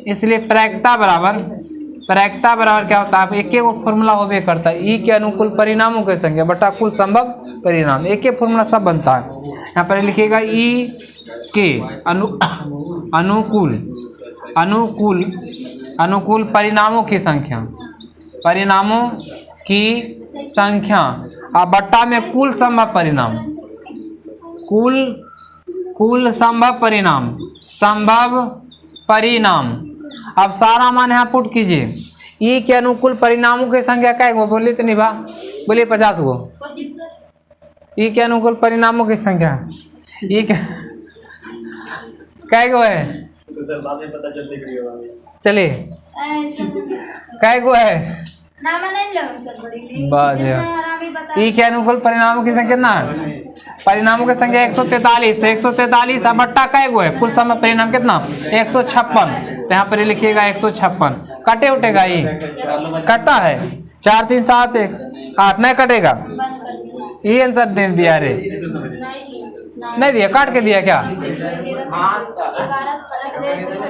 इसलिए प्रायिकता बराबर क्या होता है, एक वो फॉर्मूला होबे करता है, ई के अनुकूल परिणामों की संख्या बटा कुल संभव परिणाम, एक ही फॉर्मूला सब बनता है। यहाँ पर लिखिएगा ई के अनुकूल परिणामों की संख्या और बट्टा में कुल संभव परिणाम। अब सारा मान यहाँ पुट कीजिए, ई के अनुकूल परिणामों की संख्या क्या गो बोलिए तो निभा बोलिए 50 गो। ई के अनुकूल परिणामों की संख्या ई क्या गो है, चलिए क्या गो है ई के अनुकूल परिणामों की संख्या कितना है, परिणामों की संख्या 143, तो 143 अब बट्टा कै गो है, कुल समय परिणाम कितना 156, तो यहाँ पर लिखिएगा 156। कटे उठेगा ये कटता है 4 3 7 1 8 नहीं कटेगा, ये आंसर दे दिया रे, नहीं दिया काट के दिया क्या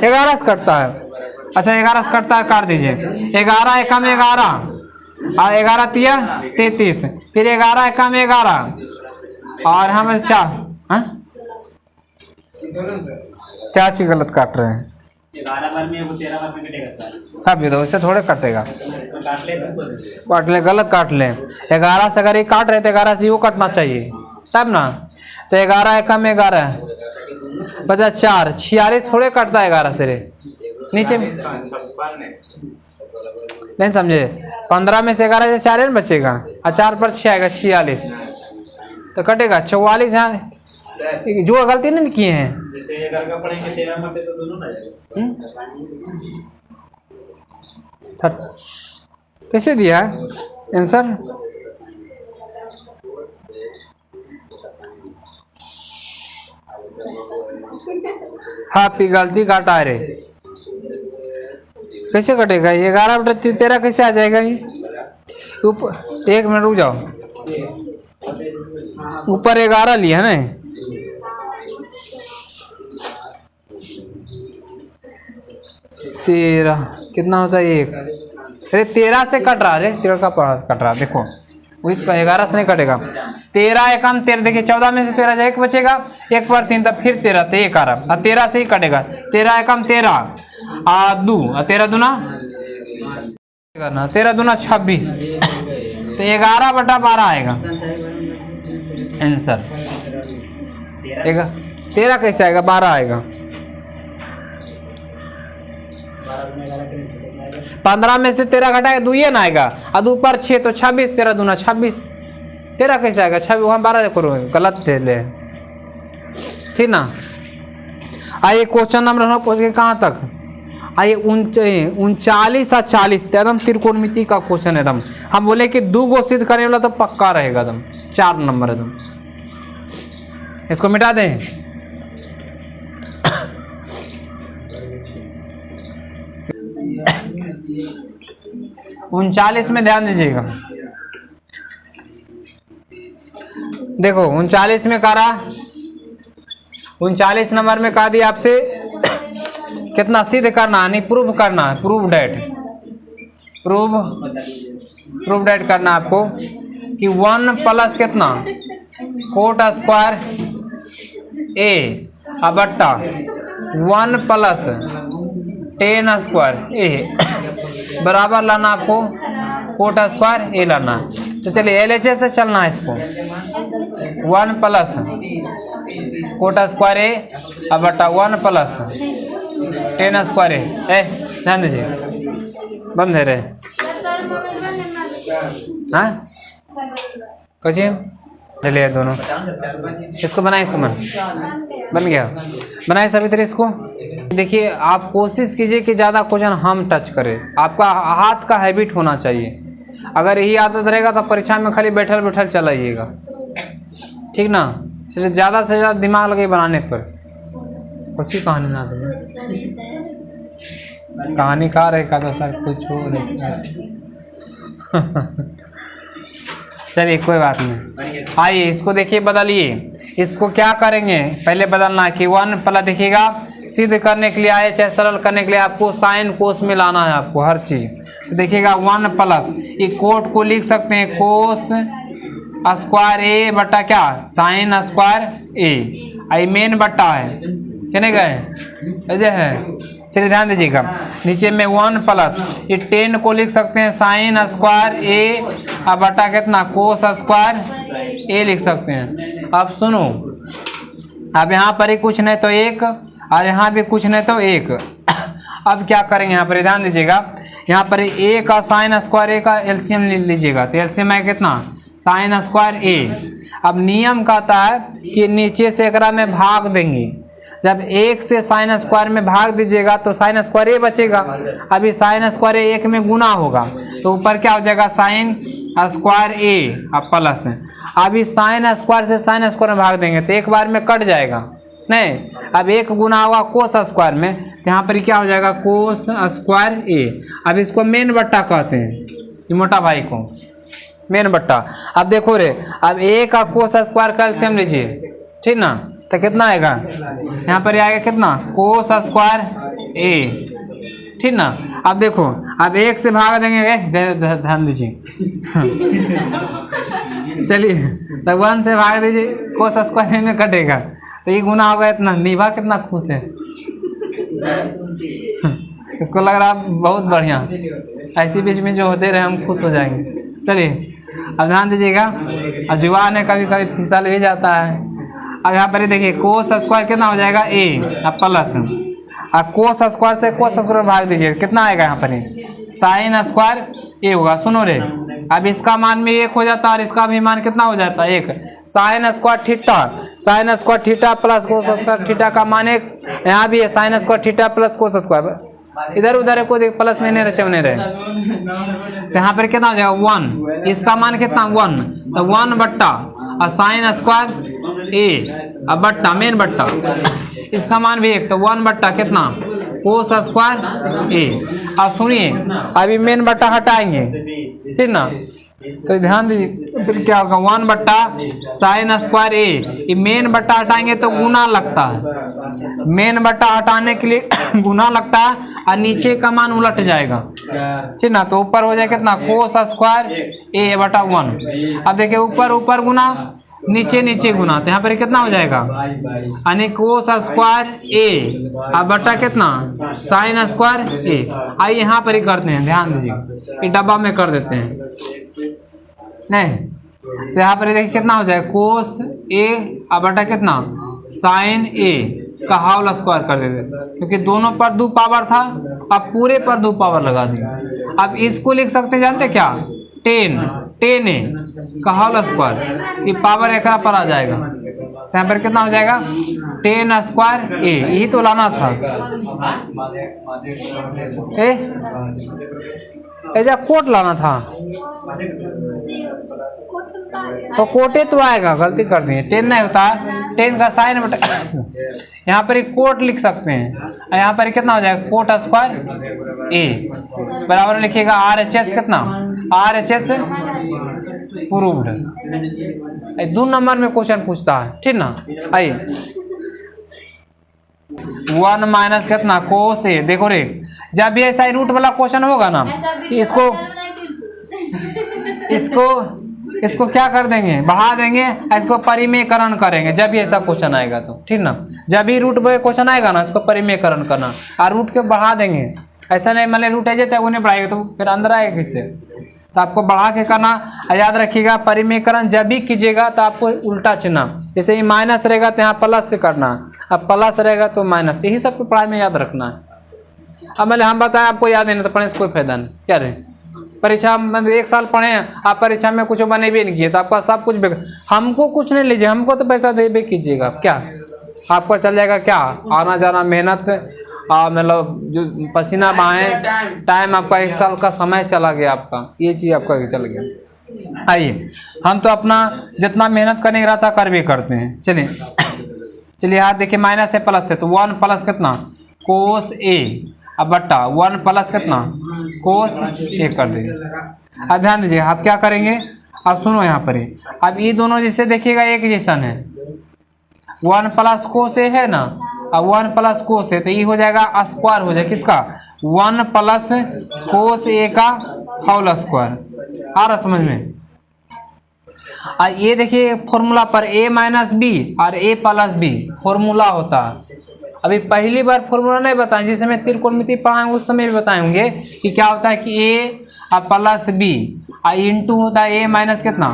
11 से कटता है। अच्छा 11 से कटता है, काट दीजिए। 11 एकम 11 और 11 तिया 33, फिर 11 एकम 11 और हम 4 क्या चीज गलत काट रहे हैं, 11 बार में वो 13 बार में कटेगा कब भी तो उससे थोड़े कटेगा, काट ले गलत काट ले। 11 से अगर ये काट रहे थे 11 से वो कटना चाहिए तब ना, तो 11 एकम 11 बचा 4 46 थोड़े कटता है 11 से रे नीचे नहीं समझे। 15 में से 11 से 4 बचेगा और 4 पर 6 आएगा 46, तो कटेगा 44। यहाँ जो गलती नहीं किए हैं, जैसे 11 का पढ़ेंगे 13 में तो दोनों ना कैसे दिया आंसर, हाँ पी गलती काटा रे, कैसे कटेगा ये 11 बटा 13 कैसे आ जाएगा ऊपर 1 मिनट रुक जाओ, ऊपर 11 लिया है ना, 13 कितना होता है 1, अरे 13 से कट रहा, अरे 13 का कट रहा, देखो वही तो 11 से नहीं कटेगा। 13 एकम 13, देखिए 14 में से 13 1 बचेगा, 1 पर 3 तब फिर 13 तो 1 आ रहा, 13 से ही कटेगा। 13 एकम 13 2 और 13 दूना करना, 13 दूना 26, तो 11/12 आएगा आंसर। 13 कैसे आएगा, 12 आएगा। 15 में से 13 घटाएगा 2 ये ना आएगा, और 2 पर 6 तो 26, 13 दूना 26, 13 कैसे आएगा 26, वहाँ 12 करो, गलत थे ले, ठीक ना। आइए क्वेश्चन नंबर हम पहुँच गए कहाँ तक, आइए 39 और 40 एकदम त्रिकोणमिति का क्वेश्चन एकदम, हम बोले कि 2 गो सिद्ध करने वाला तो पक्का रहेगा एकदम, 4 नंबर एकदम। इसको मिटा दें, 39 में ध्यान दीजिएगा, देखो 39 में कहा रहा, 39 नंबर में कहा दिया आपसे कितना सिद्ध करना, नहीं प्रूव करना है, प्रूव डेट करना आपको कि 1 प्लस कितना कोट स्क्वायर ए बट्टा 1 प्लस 10 स्क्वायर ए बराबर लाना आपको कोट स्क्वायर ए लाना। तो चलिए LHS से चलना है इसको, 1 प्लस कोट स्क्वायर ए बट्टा 1 प्लस 10 स्क्वायर ए, ध्यान दीजिए बंद है रे, हाँ कहिए चलिए दोनों, इसको बनाए सुमन, बन गया, बनाए सभी तरह इसको। देखिए आप कोशिश कीजिए कि ज़्यादा क्वेश्चन हम टच करें, आपका हाथ का हैबिट होना चाहिए, अगर यही आदत रहेगा तो परीक्षा में खाली बैठल चलाइएगा, ठीक ना। इसलिए ज़्यादा से ज़्यादा दिमाग लगे बनाने पर, कुछ ही कहानी ना दे, कहानीकार है का तो सर कुछ हो नहीं चलिए कोई बात नहीं। आइए इसको देखिए बदलिए, इसको क्या करेंगे पहले बदलना है कि 1 प्लस, देखिएगा सिद्ध करने के लिए आए चाहे सरल करने के लिए आपको साइन कोस में लाना है आपको हर चीज़। तो देखिएगा 1 प्लस, ये कोट को लिख सकते हैं कोस स्क्वायर ए बट्टा क्या साइन स्क्वायर ए, आई मेन बट्टा है, कहने गए ऐसे है। चलिए ध्यान दीजिएगा नीचे में 1 प्लस, ये 10 को लिख सकते हैं साइन स्क्वायर ए बटा कितना कोस स्क्वायर ए लिख सकते हैं। अब सुनो, अब यहाँ पर ही कुछ नहीं तो 1 और यहाँ भी कुछ नहीं तो 1। अब क्या करेंगे यहाँ पर ध्यान दीजिएगा, यहाँ पर ए का साइन स्क्वायर ए का एलसीएम लीजिएगा, तो एलसीएम है कितना साइन स्क्वायर ए। अब नियम कहता है कि नीचे से एकरा में भाग देंगे, जब 1 से साइन स्क्वायर में भाग दीजिएगा तो साइन स्क्वायर ए बचेगा, अभी साइन स्क्वायर ए 1 में गुना होगा तो ऊपर क्या हो जाएगा साइन स्क्वायर ए अब प्लस है। अभी साइन स्क्वायर से साइन स्क्वायर में भाग देंगे तो एक बार में कट जाएगा नहीं, अब 1 गुना होगा कोस स्क्वायर में, तो यहाँ पर क्या हो जाएगा कोस स्क्वायर ए। अब इसको मेन बट्टा कहते हैं, ये मोटा भाई को मेन बट्टा। अब देखो रे, अब ए का कोस स्क्वायर का एलसीएम लीजिए, ठीक ना, तो कितना आएगा यहाँ पर आएगा कितना कोस स्क्वायर ए, ठीक ना। अब देखो अब 1 से भाग देंगे, ध्यान दीजिए चलिए तब 1 से भाग दीजिए कोस स्क्वायर में कटेगा तो ये गुना होगा इतना। निभा कितना खुश है इसको लग रहा है बहुत बढ़िया, ऐसे बीच में जो होते रहे हम खुश हो जाएंगे। चलिए अब ध्यान दीजिएगा, अब जुबान है कभी कभी फिसल भी जाता है। अब यहाँ पर देखिए कोस स्क्वायर कितना हो जाएगा ए अब प्लस, अब कोस स्क्वायर से कोस स्क्वायर भाग दीजिए कितना आएगा यहाँ पर साइन स्क्वायर ए होगा। सुनो रे, अब इसका मान भी 1 हो जाता है और इसका भी मान कितना हो जाता है 1। Sine square theta, sine square theta plus cos square theta का मान 1, यहाँ भी है sine square theta plus cos square, इधर उधर को देख प्लस में नहीं रहे नहीं रहे, तो यहाँ पर कितना हो जाएगा 1, इसका मान कितना 1, तो 1 बट्टा और साइन स्क्वायर ए अब बट्टा मेन बट्टा, इसका मान भी 1 तो 1 बट्टा कितना कोस स्क्वायर ए। अब सुनिए अभी मेन बट्टा हटाएंगे, ठीक ना, तो ध्यान दीजिए, फिर क्या होगा 1/sin² ए, ये मेन बट्टा हटाएंगे तो गुना लगता है, मेन बट्टा हटाने के लिए गुना लगता है और नीचे का मान उलट जाएगा, ठीक ना। तो ऊपर हो जाएगा कितना cos² a/1। अब देखिए ऊपर ऊपर गुना, नीचे नीचे गुना, तो यहाँ पर कितना हो जाएगा यानी cos² a अब बट्टा कितना sin² a। आइए यहाँ पर ही करते हैं, ध्यान दीजिए, ये डब्बा में कर देते हैं नहीं, तो यहाँ पर देखिए कितना हो जाएगा cos a अब बटा कितना sin a का होल स्क्वायर कर देते, क्योंकि दोनों पर 2 पावर था, अब पूरे पर 2 पावर लगा दिए। अब इसको लिख सकते हैं, जानते क्या 10 a का होल स्क्वायर, ये पावर एक पर आ जाएगा, तो यहाँ पर कितना हो जाएगा 10² a, यही तो लाना था। ऐसा कोट लाना था, तो कोटे तो आएगा, गलती कर दी, 10 नहीं होता है, 10 का साइन बटा यहाँ पर कोट लिख सकते हैं, यहाँ पर कितना हो जाएगा cot² a बराबर लिखिएगा RHS कितना RHS प्रूव्ड। 2 नंबर में क्वेश्चन पूछता है, ठीक ना। आइए 1 माइनस कितना cos a, देखो रे जब भी ऐसा रूट वाला क्वेश्चन होगा ना, इसको क्या कर देंगे, बढ़ा देंगे, इसको परिमेयकरण करेंगे जब भी ऐसा क्वेश्चन आएगा तो, ठीक ना। जब भी रूट में क्वेश्चन आएगा ना, इसको परिमेयकरण करना और रूट के बढ़ा देंगे, ऐसा नहीं मतलब रूट है जाता है उन्हें बढ़ाएगा तो फिर अंदर आएगा किससे, तो आपको बढ़ा के करना। याद रखिएगा परिमेयकरण जब भी कीजिएगा तो आपको उल्टा चिन्ह, जैसे ये माइनस रहेगा तो यहाँ प्लस से करना, अब प्लस रहेगा तो माइनस, यही सबको पढ़ाई में याद रखना है। अब मैंने हम बताया आपको याद नहीं तो पढ़ने से कोई फायदा नहीं, क्या रहे परीक्षा मतलब 1 साल पढ़े आप परीक्षा में कुछ बने भी नहीं किए तो आपका सब कुछ हमको कुछ नहीं लीजिए, हमको तो पैसा दे भी कीजिएगा, क्या आपको चल जाएगा, क्या आना जाना मेहनत मतलब जो पसीना बहाए टाइम आपका 1 साल का समय चला गया आपका, ये चीज़ आपका चल गया। आइए हम तो अपना जितना मेहनत करने रहा था कर भी करते हैं। चलिए यहाँ देखिए माइनस है प्लस है, तो 1 प्लस कितना cos a अब बट्टा 1 प्लस कितना cos a कर देंगे। अब ध्यान दीजिए आप क्या करेंगे, अब सुनो यहाँ पर ही, अब ये दोनों जिससे देखिएगा एक जैसन है, 1 प्लस cos a है ना, अब 1 प्लस cos a तो ये हो जाएगा स्क्वायर हो जाएगा किसका 1 प्लस cos a का होल स्क्वायर। आ रहा समझ में। और ये देखिए फॉर्मूला पर a माइनस बी और a प्लस बी फॉर्मूला होता है। अभी पहली बार फॉर्मूला नहीं बताएं, जिस समय त्रिकोणमिति पढ़ाएंगे उस समय भी बताएंगे कि क्या होता है कि a प्लस बी इंटू होता है a माइनस कितना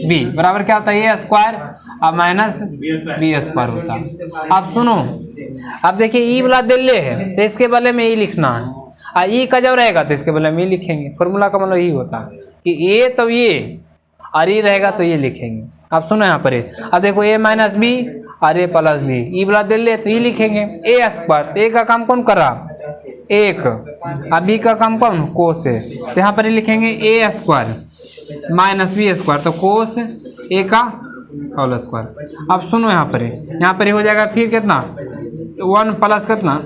b बराबर क्या होता है a स्क्वायर और माइनस बी स्क्वायर होता है। अब सुनो, अब देखिए ई वाला दिल्ले है तो इसके बदले में ई लिखना है, और ई का जब रहेगा तो इसके बदले में ई लिखेंगे। फॉर्मूला का मतलब यही होता है कि a तो ये और ई रहेगा तो ये लिखेंगे। अब सुनो यहाँ पर अब देखो a माइनस बी और a प्लस बी, ई वाला दिल ले तो ये लिखेंगे a स्क्वायर, ए का काम कौन कर रहा 1 और बी का काम कौन cos है, तो यहाँ पर लिखेंगे a square minus B square, तो cos a का होल स्क्वायर। अब सुनो यहाँ पर हो जाएगा फिर कितना 1 प्लस कितना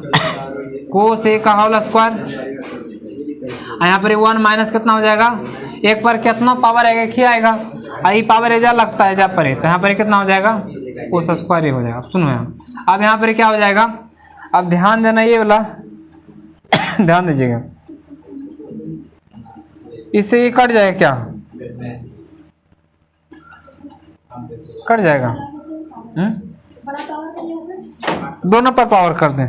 cos a का होल स्क्वायर, यहाँ पर 1 माइनस कितना हो जाएगा, एक पर कितना पावर आएगा एक ही आएगा, आई पावर एजा लगता है जहाँ पर, तो यहाँ पर कितना हो जाएगा cos स्क्वायर हो जाएगा। सुनो यहाँ, अब यहाँ पर क्या हो जाएगा, अब ध्यान देना ये वाला ध्यान दीजिएगा, इससे ये कट जाएगा, क्या कट जाएगा, दोनों पर पावर कर दें,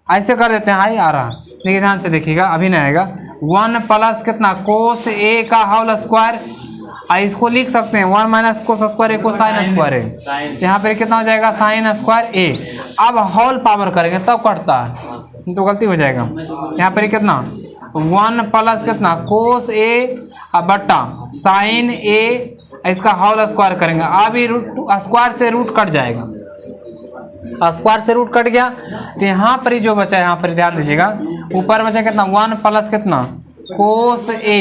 ऐसे कर देते हैं। आई आ रहा, देखिए ध्यान से देखिएगा, अभी नहीं आएगा। 1 प्लस कितना cos a का होल स्क्वायर, इसको लिख सकते हैं 1 माइनस cos स्क्वायर a को साइन स्क्वायर है, यहाँ पर कितना हो जाएगा साइन स्क्वायर a। अब होल पावर करेंगे तब कटता है तो गलती हो जाएगा। यहाँ पर कितना 1 प्लस कितना cos a बट्टा साइन a, इसका होल स्क्वायर करेंगे। अब ये स्क्वायर से रूट कट जाएगा, स्क्वायर से रूट कट गया, तो यहाँ पर ही जो बचा है यहाँ पर ध्यान दीजिएगा, ऊपर बचा कितना 1 प्लस कितना cos a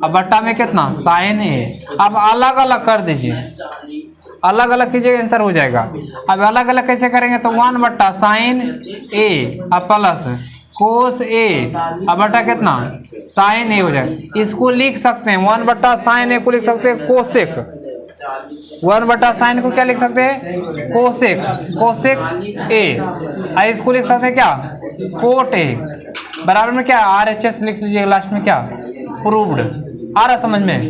अब बट्टा में कितना साइन a। अब अलग अलग कर दीजिए, अलग अलग कीजिएगा आंसर हो जाएगा। अब अलग अलग कैसे करेंगे, तो 1 बट्टा साइन a अब प्लस कोस ए अब बटा कितना साइन ए हो जाएगा। इसको लिख सकते हैं 1/sin ए को लिख सकते हैं कोसेक, 1/sin को क्या लिख सकते हैं कोसेक, कोसेक ए। और इसको लिख सकते हैं क्या कोट ए। बराबर में क्या RHS लिख लीजिए लास्ट में क्या प्रूव्ड। आ रहा समझ में?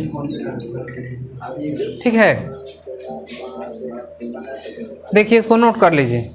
ठीक है, देखिए इसको नोट कर लीजिए।